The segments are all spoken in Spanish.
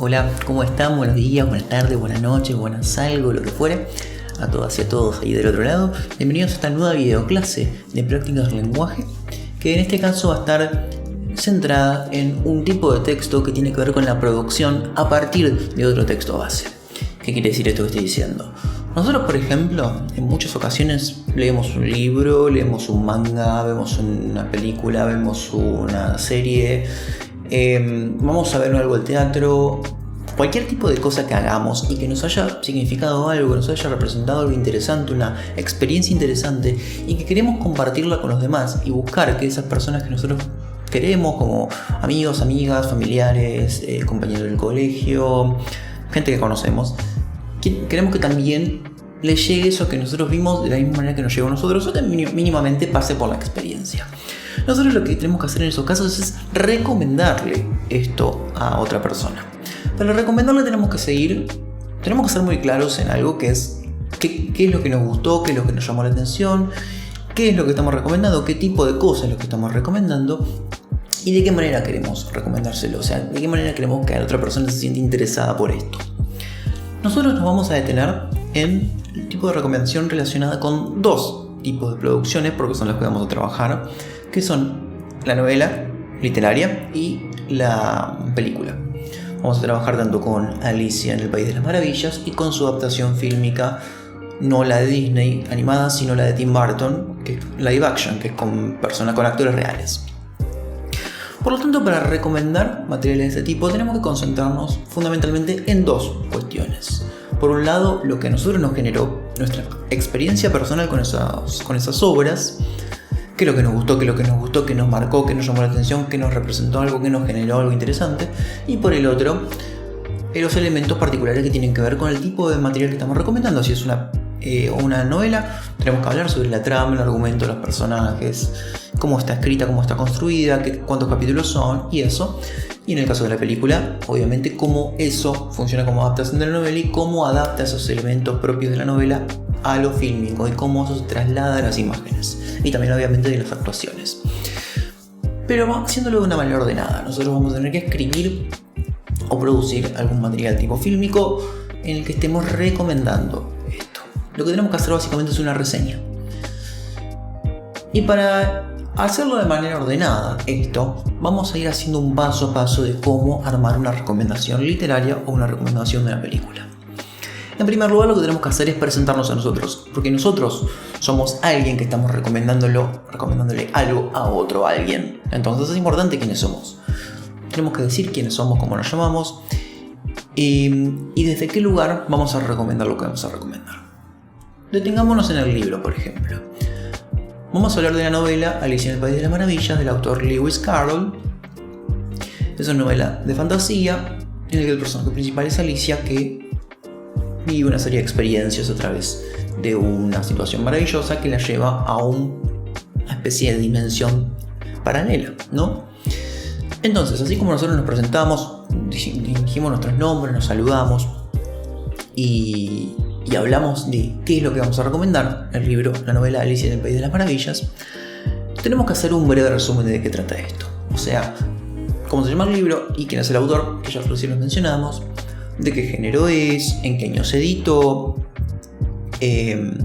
Hola, ¿cómo están? Buenos días, buenas tardes, buenas noches, buenas algo, lo que fuere. A todas y a todos ahí del otro lado. Bienvenidos a esta nueva videoclase de prácticas de lenguaje, que en este caso va a estar centrada en un tipo de texto que tiene que ver con la producción a partir de otro texto base. ¿Qué quiere decir esto que estoy diciendo? Nosotros, por ejemplo, en muchas ocasiones leemos un libro, leemos un manga, vemos una película, vemos una serie, vamos a ver algo al teatro, cualquier tipo de cosa que hagamos y que nos haya significado algo, que nos haya representado algo interesante, una experiencia interesante y que queremos compartirla con los demás y buscar que esas personas que nosotros queremos, como amigos, amigas, familiares, compañeros del colegio, gente que conocemos, queremos que también le llegue eso que nosotros vimos de la misma manera que nos llegó a nosotros, o que mínimamente pase por la experiencia. Nosotros lo que tenemos que hacer en esos casos es recomendarle esto a otra persona. Para recomendarle tenemos que ser muy claros en algo que es qué es lo que nos gustó, qué es lo que nos llamó la atención, qué es lo que estamos recomendando, qué tipo de cosas es lo que estamos recomendando y de qué manera queremos recomendárselo, o sea, de qué manera queremos que la otra persona se sienta interesada por esto. Nosotros nos vamos a detener en el tipo de recomendación relacionada con dos tipos de producciones, porque son las que vamos a trabajar, que son la novela literaria y la película. Vamos a trabajar tanto con Alicia en el País de las Maravillas y con su adaptación fílmica, no la de Disney animada, sino la de Tim Burton, que es live action, que es con actores reales. Por lo tanto, para recomendar materiales de este tipo tenemos que concentrarnos fundamentalmente en dos cuestiones. Por un lado, lo que a nosotros nos generó, nuestra experiencia personal con esas obras, qué es lo que nos gustó, qué nos marcó, qué nos llamó la atención, qué nos representó algo, qué nos generó algo interesante. Y por el otro, los elementos particulares que tienen que ver con el tipo de material que estamos recomendando. Si es una novela, tenemos que hablar sobre la trama, el argumento, los personajes, cómo está escrita, cómo está construida, cuántos capítulos son y eso. Y en el caso de la película, obviamente cómo eso funciona como adaptación de la novela y cómo adapta esos elementos propios de la novela a lo fílmico y cómo eso se traslada a las imágenes. Y también obviamente de las actuaciones. Pero haciéndolo de una manera ordenada. Nosotros vamos a tener que escribir o producir algún material tipo fílmico en el que estemos recomendando esto. Lo que tenemos que hacer básicamente es una reseña. Y para hacerlo de manera ordenada esto, vamos a ir haciendo un paso a paso de cómo armar una recomendación literaria o una recomendación de una película. En primer lugar, lo que tenemos que hacer es presentarnos a nosotros, porque nosotros somos alguien que estamos recomendándole algo a otro alguien. Entonces es importante quiénes somos. Tenemos que decir quiénes somos, cómo nos llamamos y desde qué lugar vamos a recomendar lo que vamos a recomendar. Detengámonos en el libro, por ejemplo. Vamos a hablar de la novela Alicia en el País de las Maravillas del autor Lewis Carroll. Es una novela de fantasía en la que el personaje principal es Alicia, que vive una serie de experiencias a través de una situación maravillosa que la lleva a una especie de dimensión paralela, ¿no? Entonces, así como nosotros nos presentamos, dijimos nuestros nombres, nos saludamos y hablamos de qué es lo que vamos a recomendar, el libro, la novela Alicia en el País de las Maravillas, tenemos que hacer un breve resumen de qué trata esto. O sea, cómo se llama el libro y quién es el autor, que ya recién los mencionamos, de qué género es, en qué año se editó, qué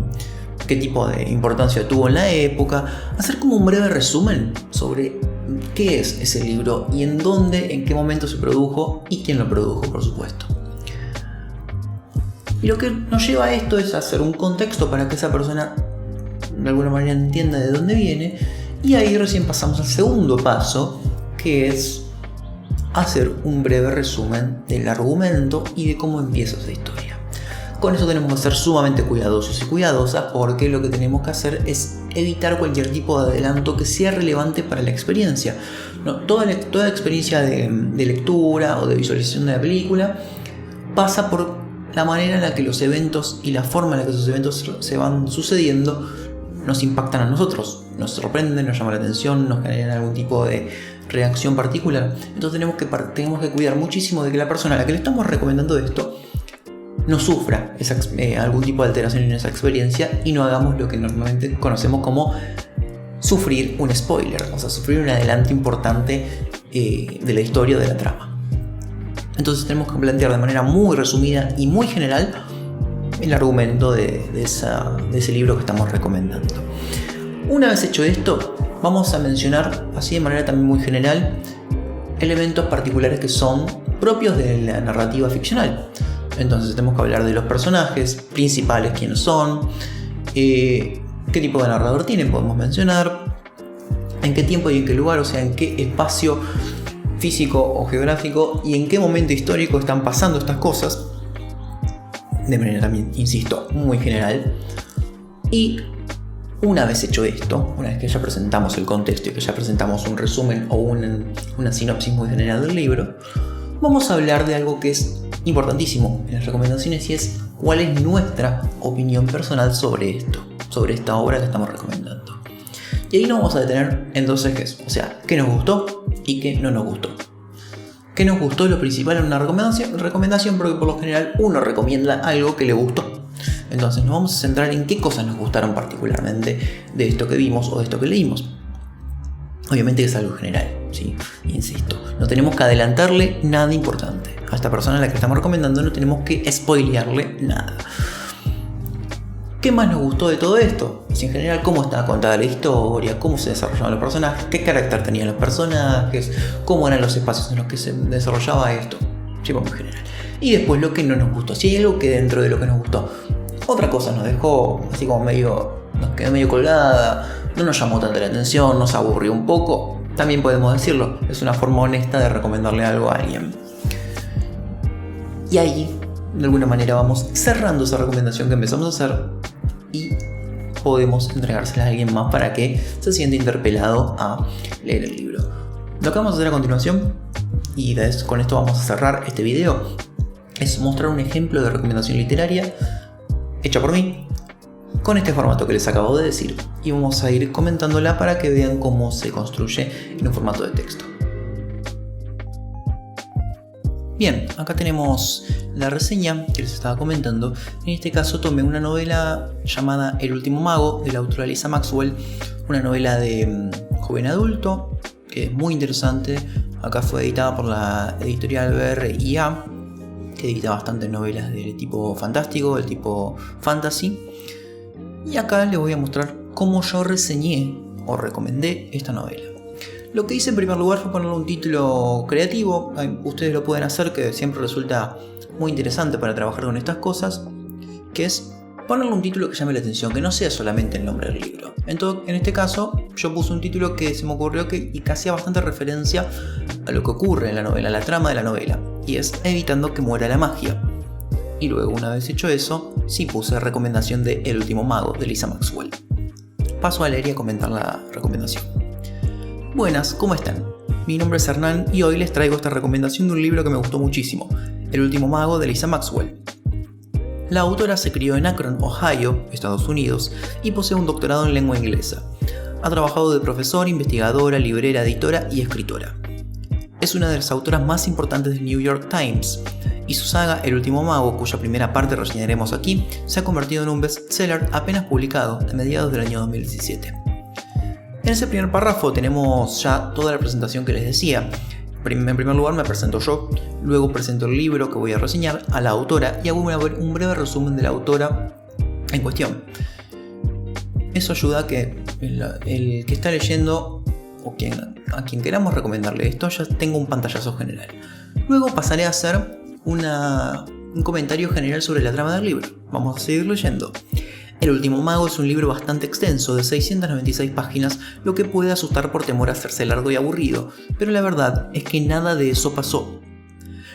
tipo de importancia tuvo en la época, hacer como un breve resumen sobre qué es ese libro y en dónde, en qué momento se produjo y quién lo produjo, por supuesto. Y lo que nos lleva a esto es hacer un contexto para que esa persona de alguna manera entienda de dónde viene, y ahí recién pasamos al segundo paso, que es hacer un breve resumen del argumento y de cómo empieza esa historia. Con eso tenemos que ser sumamente cuidadosos y cuidadosas, porque lo que tenemos que hacer es evitar cualquier tipo de adelanto que sea relevante para la experiencia. No, toda experiencia de lectura o de visualización de la película pasa por la manera en la que los eventos y la forma en la que esos eventos se van sucediendo nos impactan a nosotros, nos sorprenden, nos llaman la atención, nos generan algún tipo de reacción particular. Entonces tenemos que cuidar muchísimo de que la persona a la que le estamos recomendando esto no sufra algún tipo de alteración en esa experiencia y no hagamos lo que normalmente conocemos como sufrir un spoiler, o sea, sufrir un adelanto importante de la historia o de la trama. Entonces tenemos que plantear de manera muy resumida y muy general el argumento de ese libro que estamos recomendando. Una vez hecho esto, vamos a mencionar, así de manera también muy general, elementos particulares que son propios de la narrativa ficcional. Entonces tenemos que hablar de los personajes principales, quiénes son, qué tipo de narrador tienen, podemos mencionar, en qué tiempo y en qué lugar, o sea, en qué espacio físico o geográfico y en qué momento histórico están pasando estas cosas, de manera también, insisto, muy general. Y una vez hecho esto, una vez que ya presentamos el contexto y que ya presentamos un resumen o una sinopsis muy general del libro, vamos a hablar de algo que es importantísimo en las recomendaciones y es cuál es nuestra opinión personal sobre esto, sobre esta obra que estamos recomendando. Y ahí nos vamos a detener en dos ejes, o sea, qué nos gustó y qué no nos gustó. ¿Qué nos gustó? Lo principal en una recomendación porque por lo general uno recomienda algo que le gustó. Entonces nos vamos a centrar en qué cosas nos gustaron particularmente de esto que vimos o de esto que leímos. Obviamente que es algo general, ¿sí? Insisto, no tenemos que adelantarle nada importante. A esta persona a la que estamos recomendando no tenemos que spoilearle nada. ¿Qué más nos gustó de todo esto? En general, cómo estaba contada la historia, cómo se desarrollaban los personajes, qué carácter tenían los personajes, cómo eran los espacios en los que se desarrollaba esto. Sí, muy general. Y después lo que no nos gustó. Si hay algo que dentro de lo que nos gustó, otra cosa nos dejó así como nos quedó medio colgada, no nos llamó tanta la atención, nos aburrió un poco, también podemos decirlo. Es una forma honesta de recomendarle algo a alguien. Y ahí, de alguna manera, vamos cerrando esa recomendación que empezamos a hacer y podemos entregársela a alguien más para que se sienta interpelado a leer el libro. Lo que vamos a hacer a continuación, y con esto vamos a cerrar este video, es mostrar un ejemplo de recomendación literaria hecha por mí con este formato que les acabo de decir, y vamos a ir comentándola para que vean cómo se construye en un formato de texto. Bien, acá tenemos la reseña que les estaba comentando. En este caso tomé una novela llamada El último mago, de la autora Lisa Maxwell, una novela de joven adulto que es muy interesante. Acá fue editada por la editorial BRIA, que edita bastantes novelas del tipo fantástico, del tipo fantasy. Y acá les voy a mostrar cómo yo reseñé o recomendé esta novela. Lo que hice en primer lugar fue ponerle un título creativo. Ustedes lo pueden hacer, que siempre resulta muy interesante para trabajar con estas cosas, que es ponerle un título que llame la atención, que no sea solamente el nombre del libro. En este caso, yo puse un título que se me ocurrió y que hacía bastante referencia a lo que ocurre en la novela, a la trama de la novela, y es Evitando que muera la magia. Y luego, una vez hecho eso, sí puse recomendación de El último mago, de Lisa Maxwell. Paso a leer y a comentar la recomendación. Buenas, ¿cómo están? Mi nombre es Hernán y hoy les traigo esta recomendación de un libro que me gustó muchísimo, El último mago, de Lisa Maxwell. La autora se crió en Akron, Ohio, Estados Unidos, y posee un doctorado en lengua inglesa. Ha trabajado de profesora, investigadora, librera, editora y escritora. Es una de las autoras más importantes del New York Times, y su saga El último mago, cuya primera parte reseñaremos aquí, se ha convertido en un bestseller apenas publicado a mediados del año 2017. En ese primer párrafo tenemos ya toda la presentación que les decía. En primer lugar me presento yo, luego presento el libro que voy a reseñar, a la autora y hago un breve resumen de la autora en cuestión. Eso ayuda a que el que está leyendo o a quien queramos recomendarle esto ya tenga un pantallazo general. Luego pasaré a hacer un comentario general sobre la trama del libro. Vamos a seguir leyendo. El último mago es un libro bastante extenso, de 696 páginas, lo que puede asustar por temor a hacerse largo y aburrido, pero la verdad es que nada de eso pasó.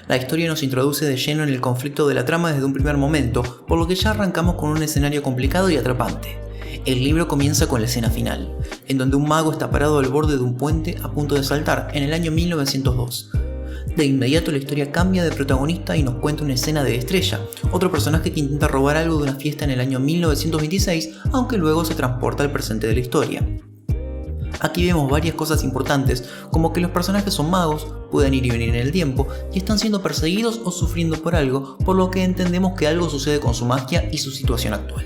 La historia nos introduce de lleno en el conflicto de la trama desde un primer momento, por lo que ya arrancamos con un escenario complicado y atrapante. El libro comienza con la escena final, en donde un mago está parado al borde de un puente a punto de saltar, en el año 1902. De inmediato la historia cambia de protagonista y nos cuenta una escena de Estrella, otro personaje que intenta robar algo de una fiesta en el año 1926, aunque luego se transporta al presente de la historia. Aquí vemos varias cosas importantes, como que los personajes son magos, pueden ir y venir en el tiempo, y están siendo perseguidos o sufriendo por algo, por lo que entendemos que algo sucede con su magia y su situación actual.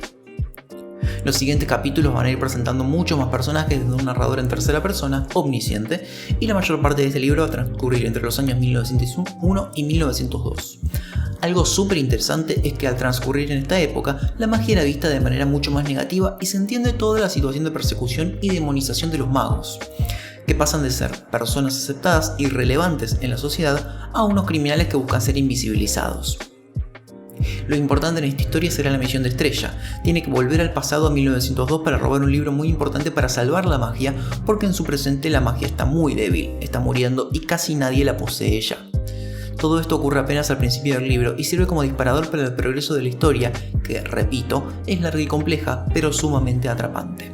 Los siguientes capítulos van a ir presentando muchos más personajes de un narrador en tercera persona, omnisciente, y la mayor parte de este libro va a transcurrir entre los años 1901 y 1902. Algo súper interesante es que al transcurrir en esta época, la magia era vista de manera mucho más negativa y se entiende toda la situación de persecución y demonización de los magos, que pasan de ser personas aceptadas y relevantes en la sociedad a unos criminales que buscan ser invisibilizados. Lo importante en esta historia será la misión de Estrella. Tiene que volver al pasado a 1902 para robar un libro muy importante para salvar la magia, porque en su presente la magia está muy débil, está muriendo y casi nadie la posee ya. Todo esto ocurre apenas al principio del libro y sirve como disparador para el progreso de la historia, que, repito, es larga y compleja, pero sumamente atrapante.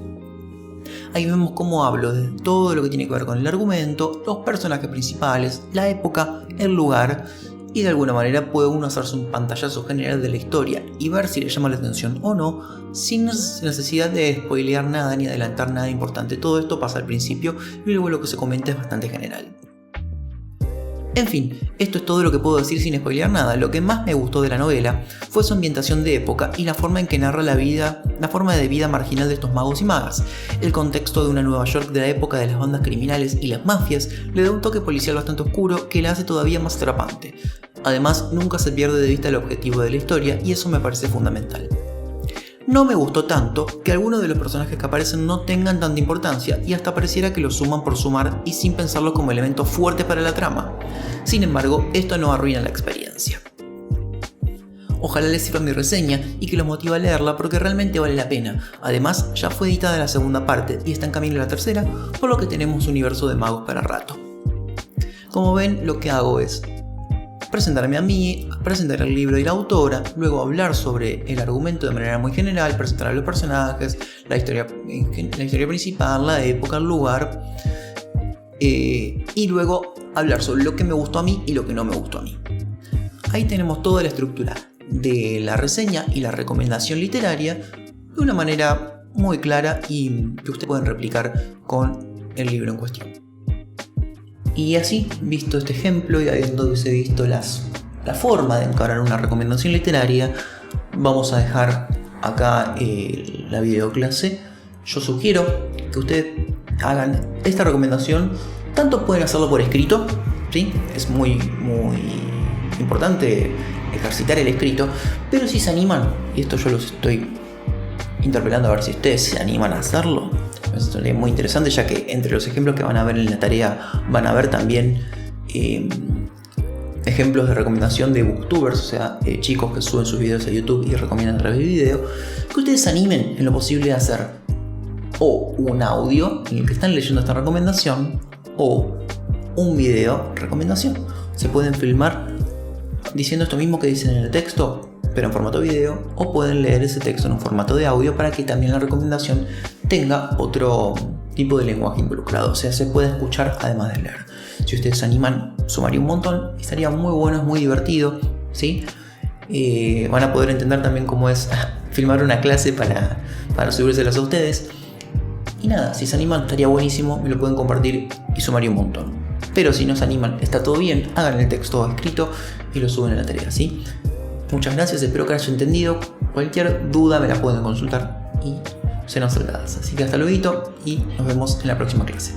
Ahí vemos cómo hablo de todo lo que tiene que ver con el argumento, los personajes principales, la época, el lugar, y de alguna manera puede uno hacerse un pantallazo general de la historia y ver si le llama la atención o no, sin necesidad de spoilear nada ni adelantar nada importante. Todo esto pasa al principio y luego lo que se comenta es bastante general. En fin, esto es todo lo que puedo decir sin spoilear nada. Lo que más me gustó de la novela fue su ambientación de época y la forma en que narra la forma de vida marginal de estos magos y magas. El contexto de una Nueva York de la época de las bandas criminales y las mafias le da un toque policial bastante oscuro que la hace todavía más atrapante. Además, nunca se pierde de vista el objetivo de la historia y eso me parece fundamental. No me gustó tanto que algunos de los personajes que aparecen no tengan tanta importancia y hasta pareciera que los suman por sumar y sin pensarlo como elemento fuerte para la trama. Sin embargo, esto no arruina la experiencia. Ojalá les sirva mi reseña y que los motive a leerla porque realmente vale la pena. Además, ya fue editada la segunda parte y está en camino la tercera, por lo que tenemos un universo de magos para rato. Como ven, lo que hago es presentarme a mí, presentar el libro y la autora, luego hablar sobre el argumento de manera muy general, presentar a los personajes, la historia principal, la época, el lugar, y luego hablar sobre lo que me gustó a mí y lo que no me gustó a mí. Ahí tenemos toda la estructura de la reseña y la recomendación literaria de una manera muy clara y que ustedes pueden replicar con el libro en cuestión. Y así, visto este ejemplo y habiéndose visto la forma de encarar una recomendación literaria, vamos a dejar acá la videoclase. Yo sugiero que ustedes hagan esta recomendación. Tanto pueden hacerlo por escrito, ¿sí? Es muy importante ejercitar el escrito, pero si se animan, y esto yo los estoy interpelando a ver si ustedes se animan a hacerlo. Es muy interesante, ya que entre los ejemplos que van a ver en la tarea van a ver también ejemplos de recomendación de booktubers, o sea, chicos que suben sus videos a YouTube y recomiendan a través de video, que ustedes se animen en lo posible a hacer o un audio en el que están leyendo esta recomendación o un video recomendación. Se pueden filmar diciendo esto mismo que dicen en el texto, pero en formato video, o pueden leer ese texto en un formato de audio para que también la recomendación tenga otro tipo de lenguaje involucrado, o sea, se puede escuchar además de leer. Si ustedes se animan, sumaría un montón, estaría muy bueno, es muy divertido, ¿sí? Van a poder entender también cómo es filmar una clase para subírselas a ustedes. Y nada, si se animan, estaría buenísimo, me lo pueden compartir y sumaría un montón. Pero si no se animan, está todo bien, hagan el texto escrito y lo suben a la tarea, ¿sí? Muchas gracias, espero que hayan entendido. Cualquier duda me la pueden consultar y serán saldadas. Así que hasta luego y nos vemos en la próxima clase.